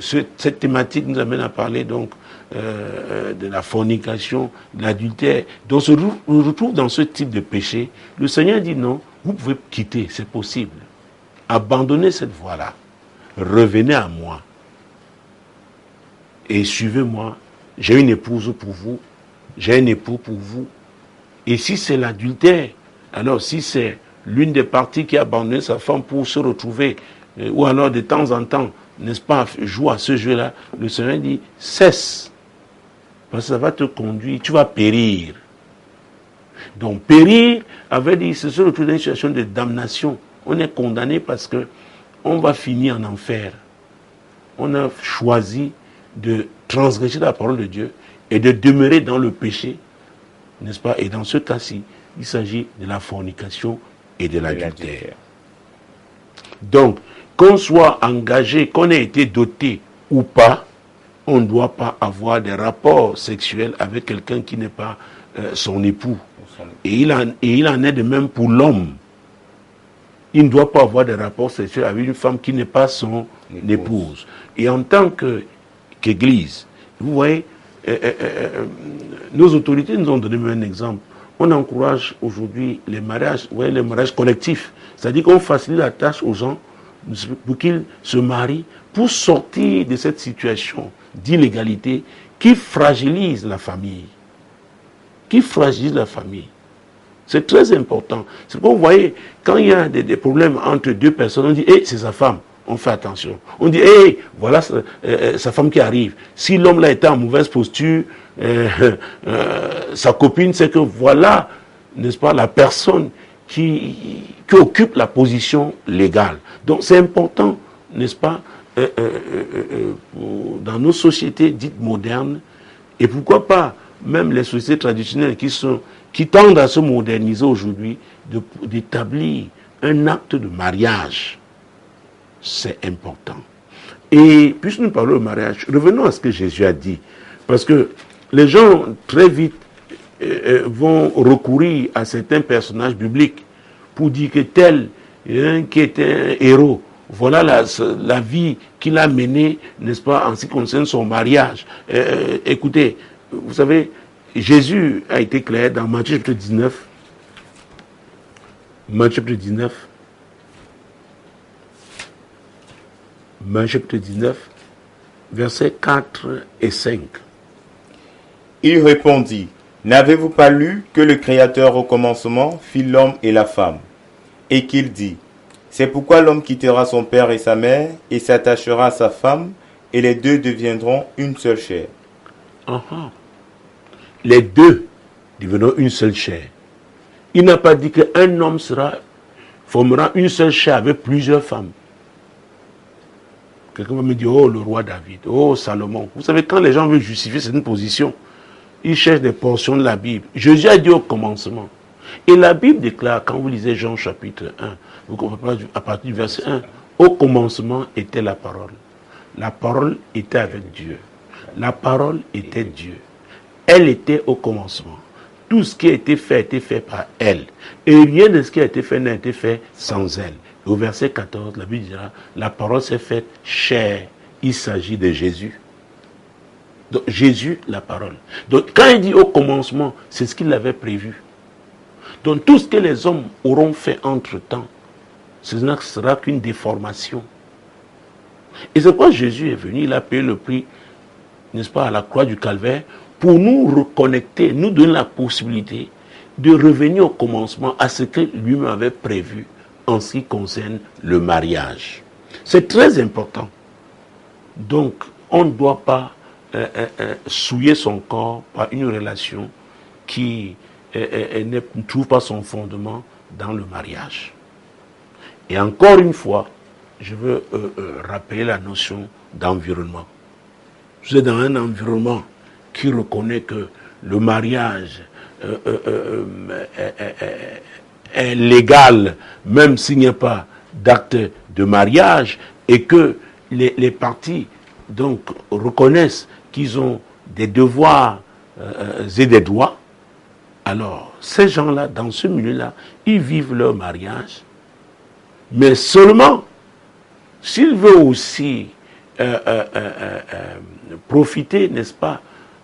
cette thématique nous amène à parler donc de la fornication, de l'adultère. Donc se retrouve dans ce type de péché. Le Seigneur dit non, vous pouvez quitter, c'est possible. Abandonnez cette voie-là. Revenez à moi. Et suivez-moi. J'ai une épouse pour vous. J'ai un époux pour vous. Et si c'est l'adultère, alors si c'est l'une des parties qui a abandonné sa femme pour se retrouver, ou alors de temps en temps, n'est-ce pas, joue à ce jeu-là, le Seigneur dit, cesse. Parce que ça va te conduire, tu vas périr. Donc périr avait dit, c'est se retrouver dans une situation de damnation. On est condamné parce que on va finir en enfer. On a choisi de transgresser la parole de Dieu et de demeurer dans le péché, n'est-ce pas? Et dans ce cas-ci, il s'agit de la fornication et de l'adultère. Donc, qu'on soit engagé, qu'on ait été doté ou pas, on ne doit pas avoir des rapports sexuels avec quelqu'un qui n'est pas son époux. Et il en est de même pour l'homme. Il ne doit pas avoir des rapports sexuels avec une femme qui n'est pas son épouse. Et en tant qu'Église, vous voyez, nos autorités nous ont donné un exemple. On encourage aujourd'hui les mariages, vous voyez, les mariages collectifs. C'est-à-dire qu'on facilite la tâche aux gens pour qu'ils se marient, pour sortir de cette situation d'illégalité qui fragilise la famille. Qui fragilise la famille. C'est très important. C'est pourquoi vous voyez, quand il y a des problèmes entre deux personnes, on dit, hey, c'est sa femme, on fait attention. On dit, hey, voilà sa femme qui arrive. Si l'homme là était en mauvaise posture, sa copine, c'est que voilà, n'est-ce pas, la personne qui occupe la position légale. Donc c'est important, n'est-ce pas, dans nos sociétés dites modernes, et pourquoi pas même les sociétés traditionnelles qui tendent à se moderniser aujourd'hui, d'établir un acte de mariage. C'est important. Et puisque nous parlons de mariage, revenons à ce que Jésus a dit. Parce que les gens, très vite, vont recourir à certains personnages bibliques pour dire que tel qui était un héros, voilà la vie qu'il a menée, n'est-ce pas, en ce qui concerne son mariage. Écoutez, vous savez, Jésus a été clair dans Matthieu chapitre 19. Matthieu chapitre 19. Matthieu chapitre 19, versets 4 et 5. Il répondit, n'avez-vous pas lu que le Créateur au commencement fit l'homme et la femme, et qu'il dit, c'est pourquoi l'homme quittera son père et sa mère, et s'attachera à sa femme, et les deux deviendront une seule chair. Les deux deviendront une seule chair. Il n'a pas dit qu'un homme formera une seule chair avec plusieurs femmes. Quelqu'un va me dire, oh le roi David, oh Salomon. Vous savez, quand les gens veulent justifier cette position, ils cherchent des portions de la Bible. Jésus a dit au commencement. Et la Bible déclare, quand vous lisez Jean chapitre 1, vous comprenez à partir du verset 1, au commencement était la parole. La parole était avec Dieu. La parole était Dieu. Elle était au commencement. Tout ce qui a été fait par elle. Et rien de ce qui a été fait n'a été fait sans elle. Et au verset 14, la Bible dira, la parole s'est faite chair. Il s'agit de Jésus. Donc Jésus, la parole. Donc quand il dit au commencement, c'est ce qu'il avait prévu. Donc tout ce que les hommes auront fait entre-temps, ce ne sera qu'une déformation. Et c'est pourquoi Jésus est venu, il a payé le prix, n'est-ce pas, à la croix du calvaire, pour nous reconnecter, nous donner la possibilité de revenir au commencement à ce que lui-même avait prévu en ce qui concerne le mariage. C'est très important. Donc, on ne doit pas souiller son corps par une relation qui ne trouve pas son fondement dans le mariage. Et encore une fois, je veux rappeler la notion d'environnement. Vous êtes dans un environnement qui reconnaît que le mariage est légal, même s'il n'y a pas d'acte de mariage, et que les parties donc reconnaissent qu'ils ont des devoirs et des droits. Alors, ces gens-là, dans ce milieu-là, ils vivent leur mariage, mais seulement s'ils veulent aussi profiter, n'est-ce pas,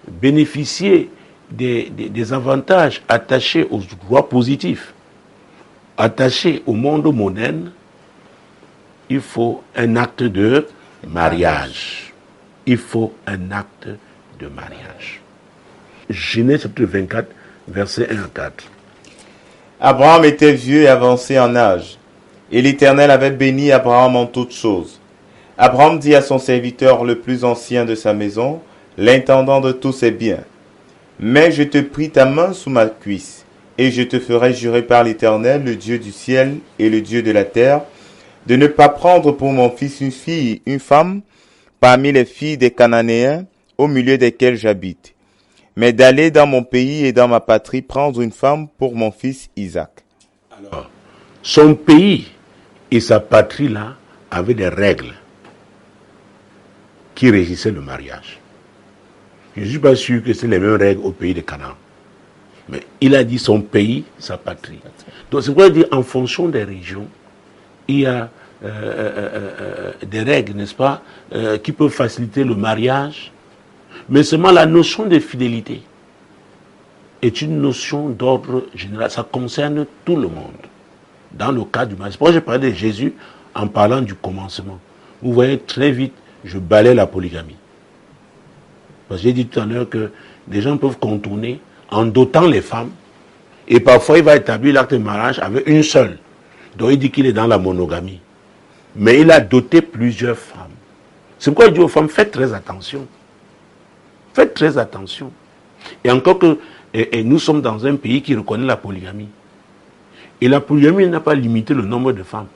bénéficier des avantages attachés aux droits positifs, attachés au monde moderne, il faut un acte de mariage. Il faut un acte de mariage. Genèse chapitre 24, versets 1 à 4. Abraham était vieux et avancé en âge, et l'Éternel avait béni Abraham en toutes choses. Abraham dit à son serviteur le plus ancien de sa maison, l'intendant de tous ses biens, « Mais je te prie ta main sous ma cuisse, et je te ferai jurer par l'Éternel, le Dieu du ciel et le Dieu de la terre, de ne pas prendre pour mon fils une fille, une femme, parmi les filles des Cananéens, au milieu desquels j'habite, mais d'aller dans mon pays et dans ma patrie prendre une femme pour mon fils Isaac. Alors, son pays et sa patrie là avaient des règles qui régissaient le mariage. Je ne suis pas sûr que c'est les mêmes règles au pays de Canaan. Mais il a dit son pays, sa patrie. Donc c'est quoi dire en fonction des régions, il y a des règles, n'est-ce pas, qui peuvent faciliter le mariage. Mais seulement la notion de fidélité est une notion d'ordre général. Ça concerne tout le monde. Dans le cas du mariage. Moi, j'ai parlé de Jésus en parlant du commencement. Vous voyez, très vite, je balaie la polygamie. Parce que j'ai dit tout à l'heure que des gens peuvent contourner en dotant les femmes. Et parfois, il va établir l'acte de mariage avec une seule. Donc, il dit qu'il est dans la monogamie. Mais il a doté plusieurs femmes. C'est pourquoi il dit aux femmes, faites très attention. Faites très attention. Et encore que nous sommes dans un pays qui reconnaît la polygamie. Et la polygamie n'a pas limité le nombre de femmes.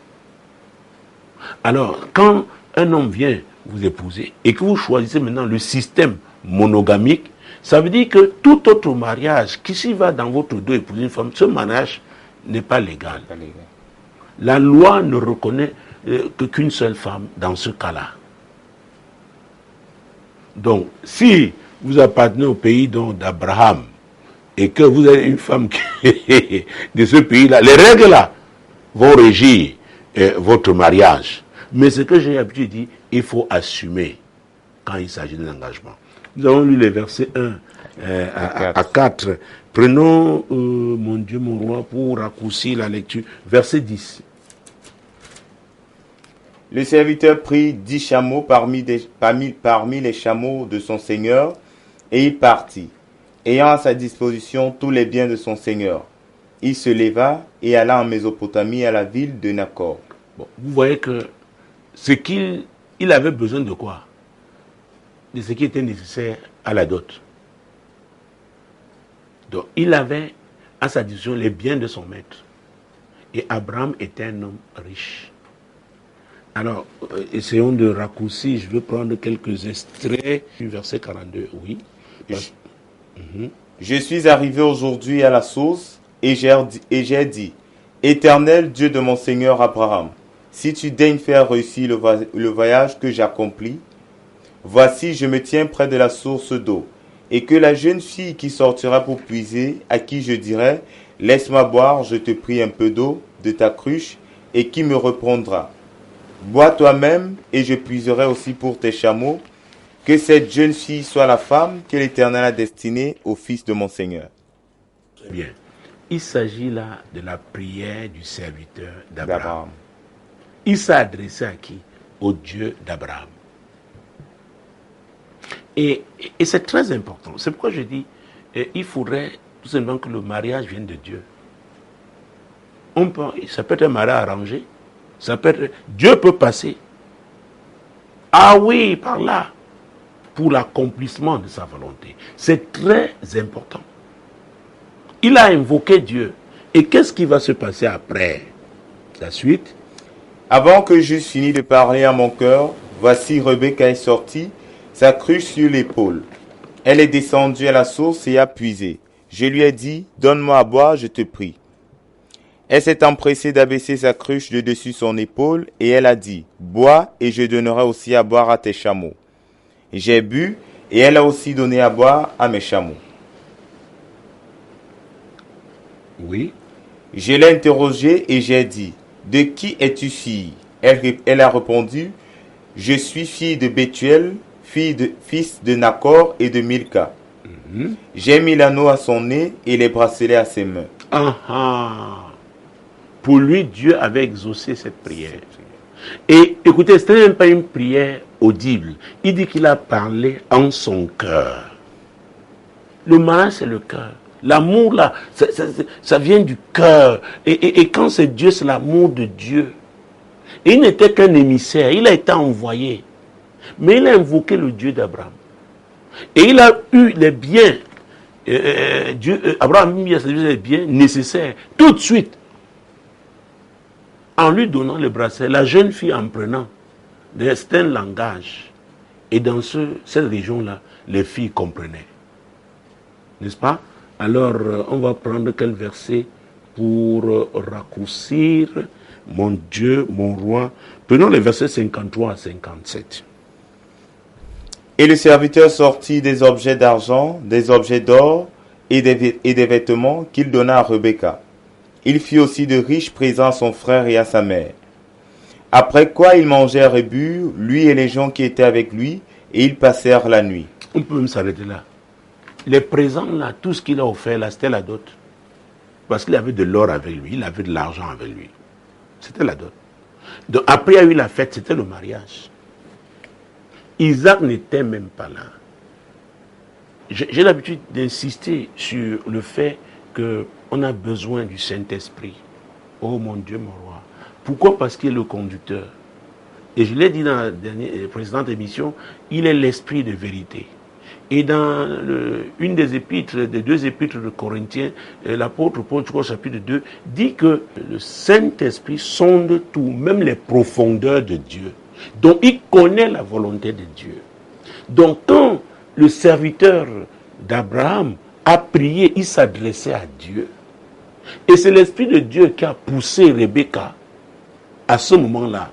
Alors, quand un homme vient vous épouser et que vous choisissez maintenant le système monogamique, ça veut dire que tout autre mariage qui s'y va dans votre dos épouser une femme, ce mariage n'est pas légal. La loi ne reconnaît qu'une seule femme dans ce cas-là. Donc, si vous appartenez au pays d'Abraham et que vous avez une femme de ce pays-là, les règles-là vont régir votre mariage. Mais ce que j'ai l'habitude de dire, il faut assumer quand il s'agit d'un engagement. Nous avons lu les versets 1 à 4. Prenons, mon Dieu, mon roi, pour raccourcir la lecture. Verset 10. Le serviteur prit 10 chameaux parmi les chameaux de son seigneur, et il partit, ayant à sa disposition tous les biens de son seigneur. Il se leva et alla en Mésopotamie à la ville de Nacor. Bon, vous voyez que ce qu'il avait besoin de quoi? De ce qui était nécessaire à la dot. Donc, il avait à sa disposition les biens de son maître. Et Abraham était un homme riche. Alors, essayons de raccourcir. Je vais prendre quelques extraits du verset 42. Oui. Je suis arrivé aujourd'hui à la source et j'ai dit, Éternel Dieu de mon Seigneur Abraham, si tu daignes faire réussir le voyage que j'accomplis, voici je me tiens près de la source d'eau, et que la jeune fille qui sortira pour puiser, à qui je dirai, laisse-moi boire, je te prie un peu d'eau de ta cruche, et qui me répondra, bois toi-même, et je puiserai aussi pour tes chameaux, que cette jeune fille soit la femme que l'Éternel a destinée au fils de mon Seigneur. Très bien. Il s'agit là de la prière du serviteur d'Abraham. Il s'est adressé à qui? Au Dieu d'Abraham. Et c'est très important. C'est pourquoi je dis, il faudrait tout simplement que le mariage vienne de Dieu. Ça peut être un mariage arrangé. Dieu peut passer. Ah oui, par là. Pour l'accomplissement de sa volonté. C'est très important. Il a invoqué Dieu. Et qu'est-ce qui va se passer après? La suite. Avant que j'eusse fini de parler à mon cœur, voici Rebecca est sortie, sa cruche sur l'épaule. Elle est descendue à la source et a puisé. Je lui ai dit, donne-moi à boire, je te prie. Elle s'est empressée d'abaisser sa cruche de dessus son épaule et elle a dit, bois et je donnerai aussi à boire à tes chameaux. J'ai bu et elle a aussi donné à boire à mes chameaux. Oui. Je l'ai interrogée et j'ai dit, de qui es-tu fille? Elle a répondu, je suis fille de Bethuel, fils de Nacor et de Milka. J'ai mis l'anneau à son nez et les bracelets à ses mains. Pour lui, Dieu avait exaucé cette prière. Et écoutez, ce n'est même pas une prière audible. Il dit qu'il a parlé en son cœur. Le mariage, c'est le cœur. L'amour, là, ça vient du cœur. Et quand c'est Dieu, c'est l'amour de Dieu. Et il n'était qu'un émissaire. Il a été envoyé. Mais il a invoqué le Dieu d'Abraham. Et il a eu les biens. Abraham a mis à ses les biens nécessaires. Tout de suite. en lui donnant le bracelet, la jeune fille en prenant certains langages. Et dans cette région-là, les filles comprenaient. N'est-ce pas? Alors, on va prendre quel verset pour raccourcir? Mon Dieu, mon roi. Prenons les versets 53 à 57. Et le serviteur sortit des objets d'argent, des objets d'or et des vêtements qu'il donna à Rebecca. Il fit aussi de riches présents à son frère et à sa mère. Après quoi ils mangèrent et burent, lui et les gens qui étaient avec lui, et ils passèrent la nuit. On peut même s'arrêter là. Les présents là, tout ce qu'il a offert là, c'était la dot. Parce qu'il avait de l'or avec lui, il avait de l'argent avec lui. C'était la dot. Donc après il y a eu la fête, c'était le mariage. Isaac n'était même pas là. J'ai l'habitude d'insister sur le fait qu'on a besoin du Saint-Esprit. Oh mon Dieu, mon roi. Pourquoi? Parce qu'il est le conducteur. Et je l'ai dit dans la précédente émission, il est l'esprit de vérité. Et dans une des deux épîtres de Corinthiens, l'apôtre Paul, au chapitre 2, dit que le Saint-Esprit sonde tout, même les profondeurs de Dieu. Donc il connaît la volonté de Dieu. Donc quand le serviteur d'Abraham a prié, il s'adressait à Dieu. Et c'est l'Esprit de Dieu qui a poussé Rebecca à ce moment-là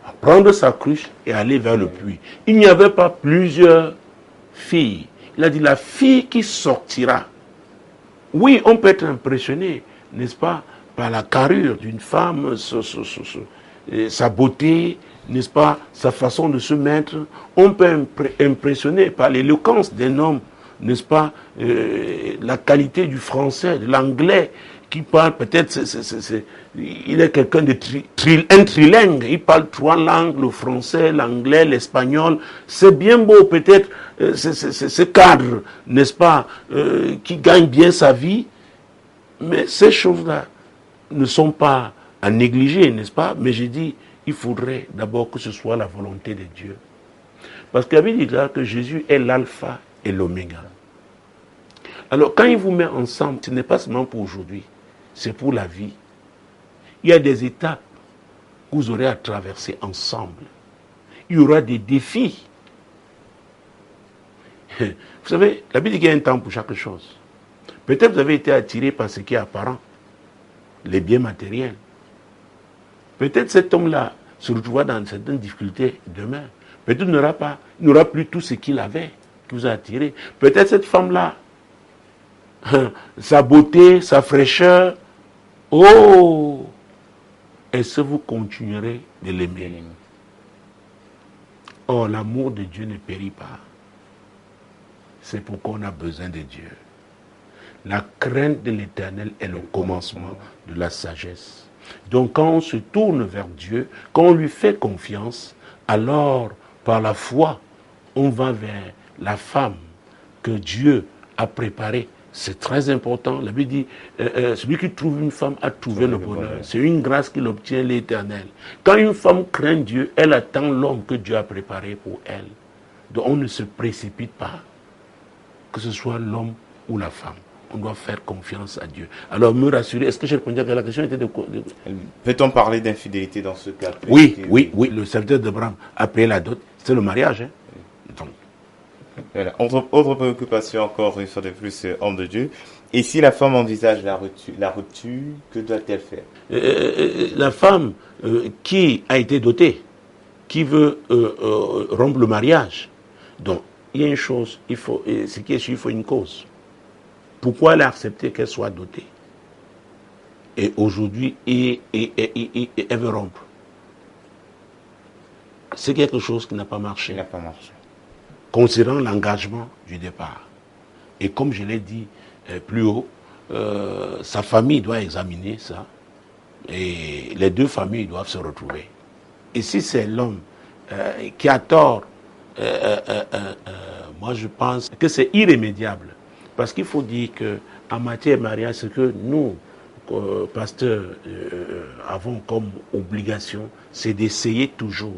à prendre sa cruche et aller vers le puits. Il n'y avait pas plusieurs filles. Il a dit la fille qui sortira. Oui, on peut être impressionné, n'est-ce pas, par la carrure d'une femme, sa beauté, n'est-ce pas, sa façon de se mettre. On peut être impressionné par l'éloquence d'un homme, n'est-ce pas, la qualité du français, de l'anglais, qui parle peut-être, il est quelqu'un de trilingue, il parle 3 langues, le français, l'anglais, l'espagnol. C'est bien beau peut-être, ce cadre, n'est-ce pas, qui gagne bien sa vie, mais ces choses-là ne sont pas à négliger, n'est-ce pas? Mais j'ai dit, il faudrait d'abord que ce soit la volonté de Dieu. Parce qu'il y avait dit là que Jésus est l'alpha et l'oméga. Alors quand il vous met ensemble, ce n'est pas seulement pour aujourd'hui, c'est pour la vie. Il y a des étapes que vous aurez à traverser ensemble. Il y aura des défis. Vous savez, la Bible dit qu'il y a un temps pour chaque chose. Peut-être vous avez été attiré par ce qui est apparent, les biens matériels. Peut-être cet homme-là se retrouvera dans certaines difficultés demain. Peut-être il n'aura plus tout ce qu'il avait, qui vous a attiré. Peut-être cette femme-là, sa beauté, sa fraîcheur, oh, est-ce que vous continuerez de l'aimer? Oh, l'amour de Dieu ne périt pas. C'est pourquoi on a besoin de Dieu. La crainte de l'Éternel est le commencement de la sagesse. Donc quand on se tourne vers Dieu, quand on lui fait confiance, alors par la foi, on va vers la femme que Dieu a préparée. C'est très important. La Bible dit, celui qui trouve une femme a trouvé le bonheur. C'est une grâce qu'il obtient l'Éternel. Quand une femme craint Dieu, elle attend l'homme que Dieu a préparé pour elle. Donc on ne se précipite pas, que ce soit l'homme ou la femme. On doit faire confiance à Dieu. Alors me rassurer, est-ce que j'ai répondu à la question était de quoi? Peut-on parler d'infidélité dans ce cas? Oui. Le serviteur d'Abraham a payé la dot. C'est le mariage. Donc. Voilà. Autre préoccupation encore une fois de plus, homme de Dieu. Et si la femme envisage la rupture, que doit-elle faire? La femme qui a été dotée, qui veut rompre le mariage, donc il y a une chose, ce qui est sûr, il faut une cause. Pourquoi elle a accepté qu'elle soit dotée? Et aujourd'hui, elle veut rompre. C'est quelque chose qui n'a pas marché. Considérant l'engagement du départ. Et comme je l'ai dit plus haut, sa famille doit examiner ça. Et les deux familles doivent se retrouver. Et si c'est l'homme qui a tort, moi je pense que c'est irrémédiable. Parce qu'il faut dire qu'en matière de mariage, ce que nous, pasteurs, avons comme obligation, c'est d'essayer toujours.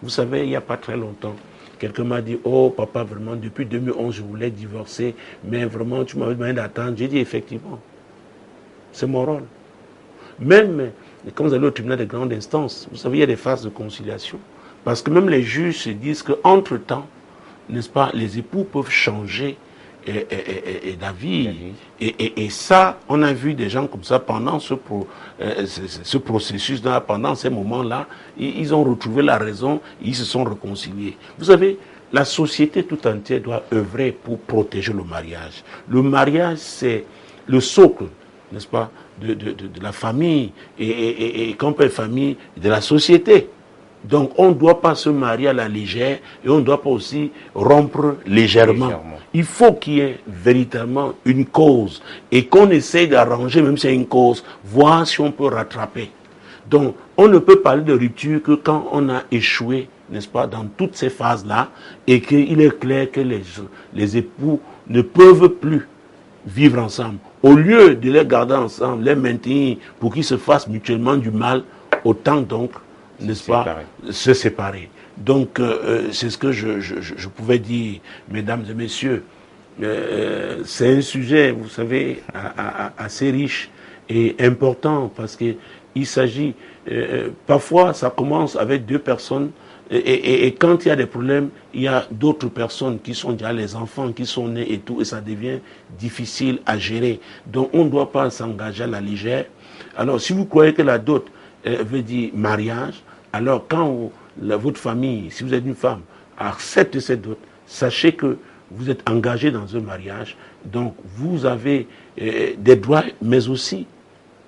Vous savez, il n'y a pas très longtemps, quelqu'un m'a dit, oh papa, vraiment, depuis 2011, je voulais divorcer, mais vraiment, tu m'avais demandé d'attendre. J'ai dit, effectivement, c'est mon rôle. Même Et quand vous allez au tribunal de grande instance, vous savez, il y a des phases de conciliation. Parce que même les juges se disent qu'entre-temps, n'est-ce pas, les époux peuvent changer d'avis. Et ça, on a vu des gens comme ça pendant ce processus-là, pendant ces moments-là, ils ont retrouvé la raison, ils se sont réconciliés. Vous savez, la société tout entière doit œuvrer pour protéger le mariage. Le mariage, c'est le socle, n'est-ce pas, de la famille et quand on parle de famille, de la société. Donc on ne doit pas se marier à la légère et on ne doit pas aussi rompre légèrement. Il faut qu'il y ait véritablement une cause et qu'on essaye d'arranger, même si c'est une cause, voir si on peut rattraper. Donc on ne peut parler de rupture que quand on a échoué, n'est-ce pas, dans toutes ces phases-là et qu'il est clair que les époux ne peuvent plus vivre ensemble. Au lieu de les garder ensemble, les maintenir pour qu'ils se fassent mutuellement du mal, autant donc, n'est-ce pas, se séparer. Donc, c'est ce que je pouvais dire, mesdames et messieurs. C'est un sujet, vous savez, assez riche et important parce qu'il s'agit, parfois, ça commence avec deux personnes et quand il y a des problèmes, il y a d'autres personnes qui sont déjà les enfants qui sont nés et tout, et ça devient difficile à gérer. Donc, on ne doit pas s'engager à la légère. Alors, si vous croyez que la dot veut dire mariage, alors quand votre famille, si vous êtes une femme, accepte cette dot, sachez que vous êtes engagé dans un mariage, donc vous avez des droits, mais aussi,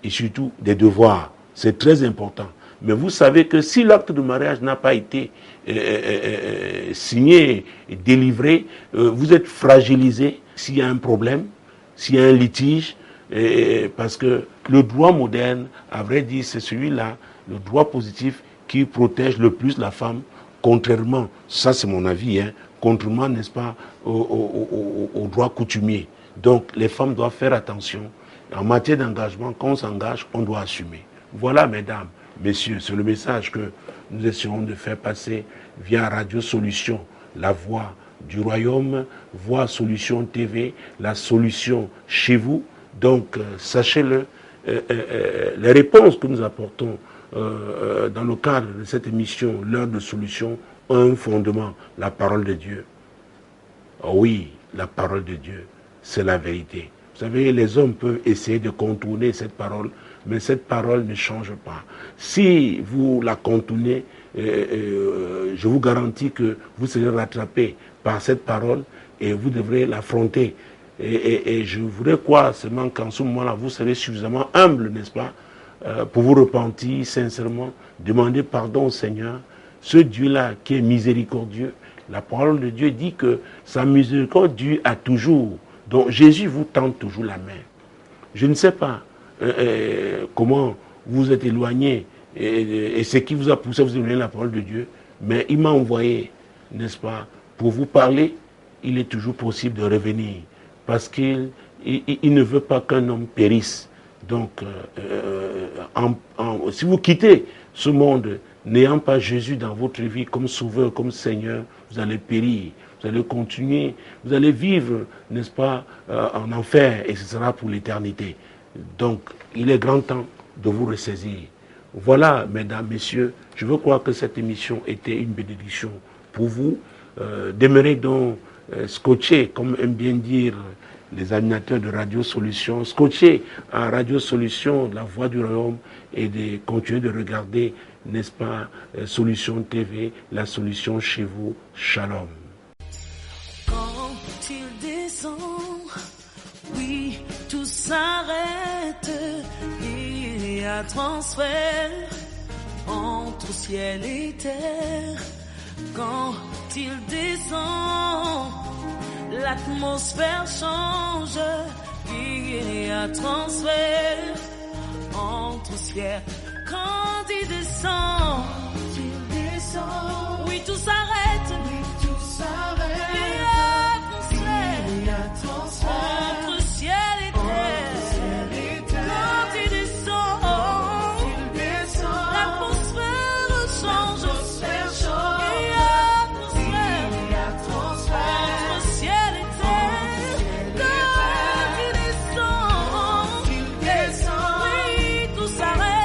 et surtout, des devoirs. C'est très important. Mais vous savez que si l'acte de mariage n'a pas été signé et délivré, vous êtes fragilisé s'il y a un problème, s'il y a un litige, parce que le droit moderne, à vrai dire, c'est celui-là, le droit positif, qui protège le plus la femme, contrairement, ça c'est mon avis, contrairement, n'est-ce pas, au droit coutumier. Donc les femmes doivent faire attention. En matière d'engagement, quand on s'engage, on doit assumer. Voilà, mesdames, messieurs, c'est le message que nous essayons de faire passer via Radio Solution, la voix du royaume, voix Solution TV, la solution chez vous. Donc, sachez-le, les réponses que nous apportons dans le cadre de cette émission, l'heure de solution, ont un fondement, la parole de Dieu. Oh oui, la parole de Dieu, c'est la vérité. Vous savez, les hommes peuvent essayer de contourner cette parole, mais cette parole ne change pas. Si vous la contournez, je vous garantis que vous serez rattrapé par cette parole et vous devrez l'affronter. Et je voudrais croire seulement qu'en ce moment-là, vous serez suffisamment humble, n'est-ce pas, pour vous repentir sincèrement, demander pardon au Seigneur, ce Dieu-là qui est miséricordieux. La parole de Dieu dit que sa miséricorde dure à toujours. Donc Jésus vous tend toujours la main. Je ne sais pas comment vous êtes éloigné et ce qui vous a poussé à vous éloigner de la parole de Dieu, mais il m'a envoyé, n'est-ce pas, pour vous parler. Il est toujours possible de revenir parce qu'il ne veut pas qu'un homme périsse. Donc, si vous quittez ce monde, n'ayant pas Jésus dans votre vie comme sauveur, comme Seigneur, vous allez périr, vous allez continuer, vous allez vivre, n'est-ce pas, en enfer, et ce sera pour l'éternité. Donc, il est grand temps de vous ressaisir. Voilà, mesdames, messieurs, je veux croire que cette émission était une bénédiction pour vous. Demeurez donc scotchés, comme aiment bien dire les animateurs de Radio Solution, scotchés à Radio Solution, la voix du royaume, et de continuer de regarder, n'est-ce pas, Solution TV, la solution chez vous. Shalom. Quand il descend, oui, tout s'arrête, il y a transfert entre ciel et terre. Quand il descend, l'atmosphère change, il y a transfert entre ciel. Quand il descend, oui, tout s'arrête, il y a transfert entre ciel et terre. Quand il descend, l'atmosphère change, il y a transfert entre ciel et terre. Quand il descend, oui, tout s'arrête.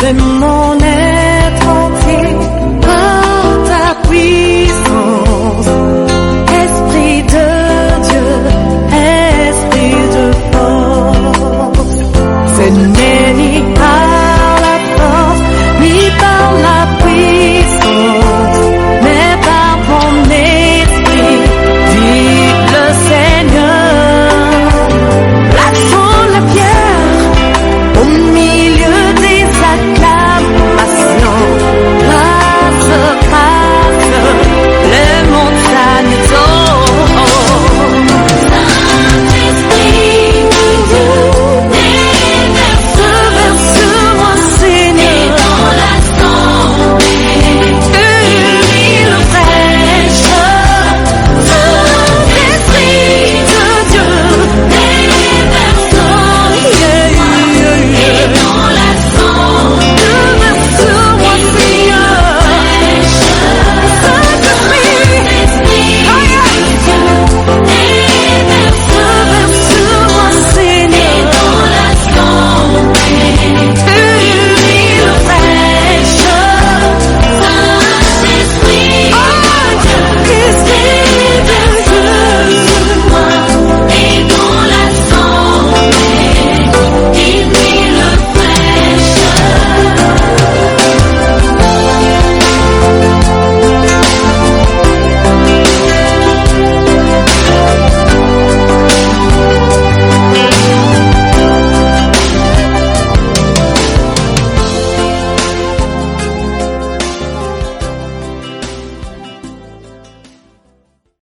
C'est mon